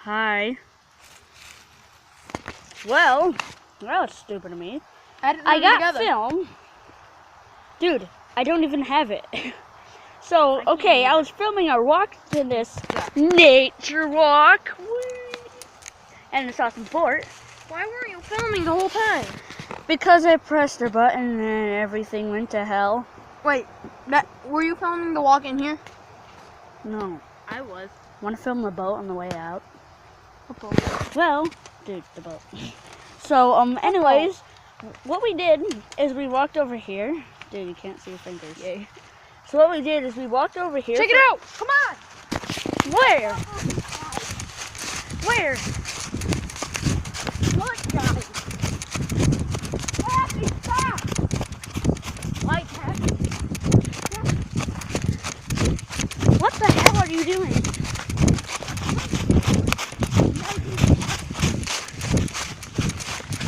Hi. Well, that was stupid of me. I got film. Dude, I don't even have it. So, okay, I was filming our walk to this nature walk. And it's awesome fort. Why weren't you filming the whole time? Because I pressed a button and everything went to hell. Wait, were you filming the walk in here? No. I was. Want to film the boat on the way out? What boat? Well, dude, the boat. So, anyways, what we did is we walked over here. Dude, you can't see your fingers. Yay. So what we did is we walked over here. Check it out! Come on! Where? Where? Look, guys! Happy, stop! Like happy. What the hell are you doing?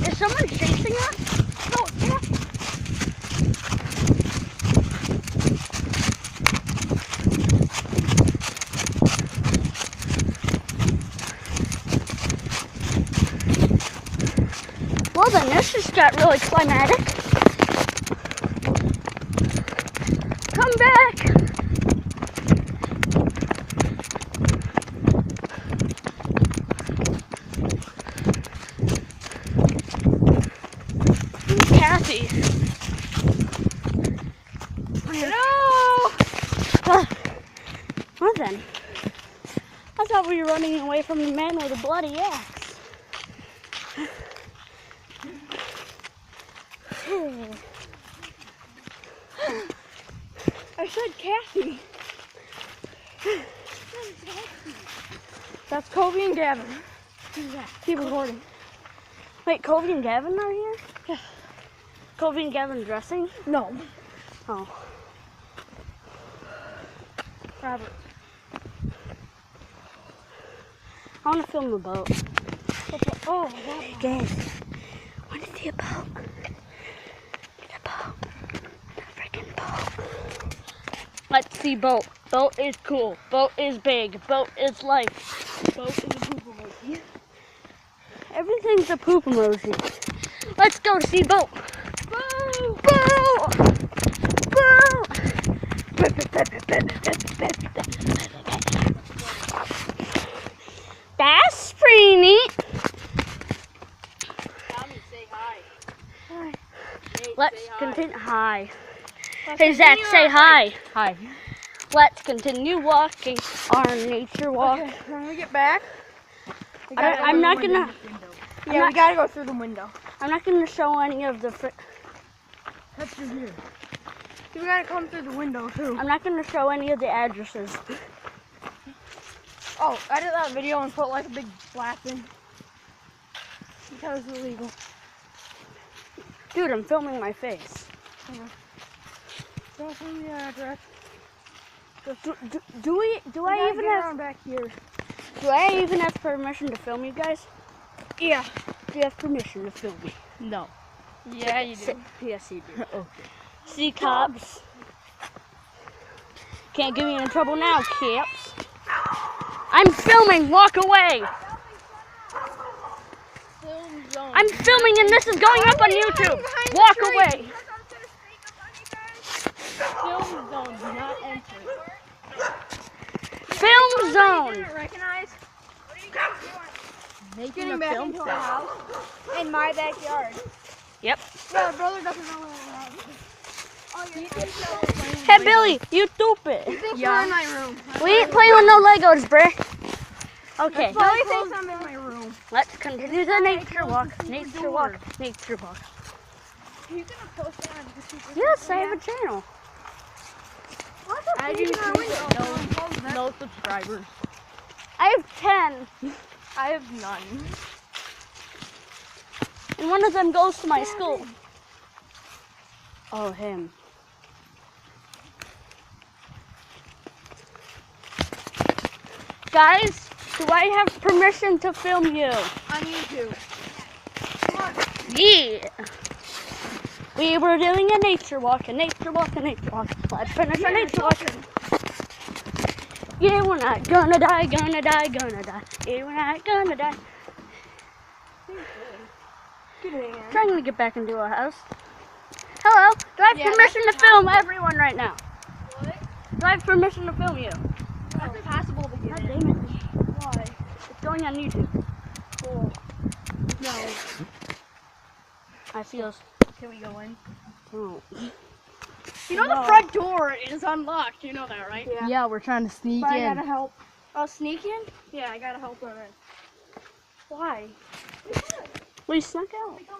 Is someone chasing us? No, it's happy. Well then, this just got really climatic. Come back! Kathy. No! Well then, I thought we were running away from the man with a bloody axe. I said Kathy. That's Kobe and Gavin. Keep recording. Wait, Kobe and Gavin are here? Yeah. Kobe and Gavin dressing? No. Oh. Robert. I want to film the boat. Oh, that Guys, want to see a boat? The boat. The freaking boat. Let's see boat. Boat is cool. Boat is big. Boat is life. boat is a poop emoji. Everything's a poop emoji. Let's go see boat. Boo! Boat! That's pretty neat. Tommy, say hi. Hi. Nate, Let's say hi. continue. Hi. Let's Hey Zach, continue say our hi. Hi. Let's continue walking our nature walk. Okay, when we get back, I'm not gonna. Yeah, we gotta go through the window. I'm not gonna show any of the. That's through here. We gotta come through the window too. I'm not gonna show any of the addresses. Oh, edit that video and put like a big flap in. Because it's illegal. Dude, I'm filming my face. Don't send me the address. Do I even have back here? Do I even have permission to film you guys? Yeah. Do you have permission to film me? No. Yeah, you do. Yes, you do. Okay. See, cops. Can't get me in trouble now, cops. I'm filming. Walk away. Film zone. I'm filming, and this is going up on YouTube. Walk away. Film zone. Do not enter. Film zone. Didn't recognize? What are you guys doing? Making Getting a back film into our set. house in my backyard. Yep. Yeah, my brother doesn't know where we're at. Oh, you think Hey, Billy, you stupid. we're in my room. We ain't playing with no Legos, bruh. Okay, Billy thinks I'm in my room. let's continue the nature walk. Nature walk. Nature walk. Are you gonna post that on YouTube? Yes, I have a channel. I do too. No subscribers. I have 10, I have none. and one of them goes to my school. Oh, him. Guys, do I have permission to film you? On YouTube. Yeah. We were doing a nature walk, a nature walk, a nature walk. Let's finish our nature walk. Yeah, we're not gonna die, gonna die, gonna die. Yeah, we're not gonna die. Get in. Trying to get back into our house. Hello, do I have Yeah, permission to that's film impossible. everyone right now? What? Do I have permission to film you? That's impossible to God get in. damn it. Why? It's going on YouTube. Cool. No. I feel. Can we go in? Oh. You know No. the front door is unlocked. You know that, right? Yeah, we're trying to sneak But I in. gotta help. Oh, sneak in? Yeah, I gotta help her in. Why? We snuck out. Knock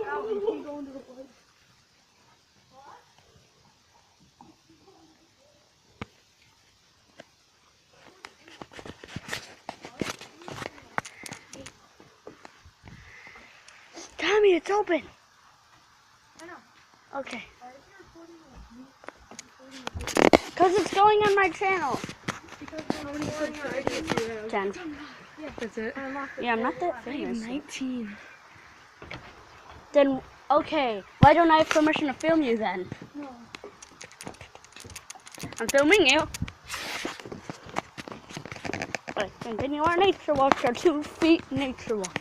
out and she go into the woods. Tommy, it's open. I know. Okay. Because it's going on my channel. Because we're already subscribed. 10. That's it. Yeah, I'm not that famous. 19. Then, okay. Why don't I have permission to film you then? No. I'm filming you. Let's continue our nature walk, our 2 feet nature walk.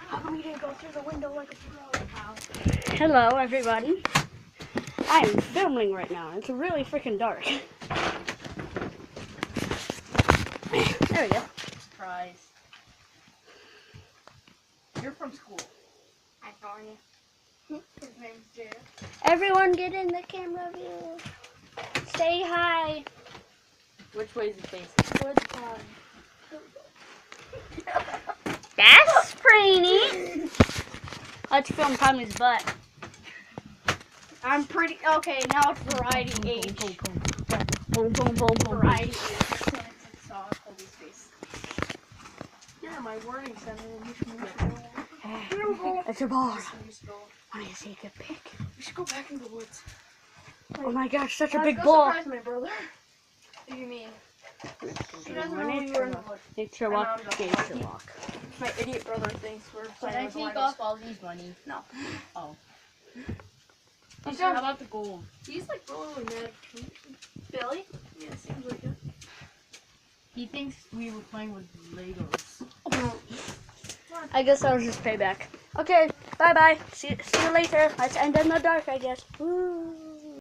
How come you didn't go through the window like a pro? Hello, everybody. I am filming right now. It's really freaking dark. There we go. Surprise. You're from school. I'm calling you. His name's Jay. Everyone get in the camera view. Say hi. Which way is it facing? Woods Pond. That's pretty neat. Let's film Tommy's butt. I'm pretty. Okay, now it's variety age. Boom, boom, boom, boom. Variety age. Saw Kobe's face. Yeah, my warning center. We should move. It's a ball. We should go. I want to see a good pic. We should go back in the woods. Oh my gosh, such a Let's big go ball. surprise my brother. What do you mean? He doesn't know we were in the woods. Nature walk, nature walk. My idiot brother thinks we're Can playing I with take Legos. off all these money? No. Oh. He's How not. about the gold? He's like really mad. Billy? Yeah, seems like it. He thinks we were playing with Legos. I guess that was just payback. Okay, bye bye. See you later. Let's end in the dark, I guess. Woo.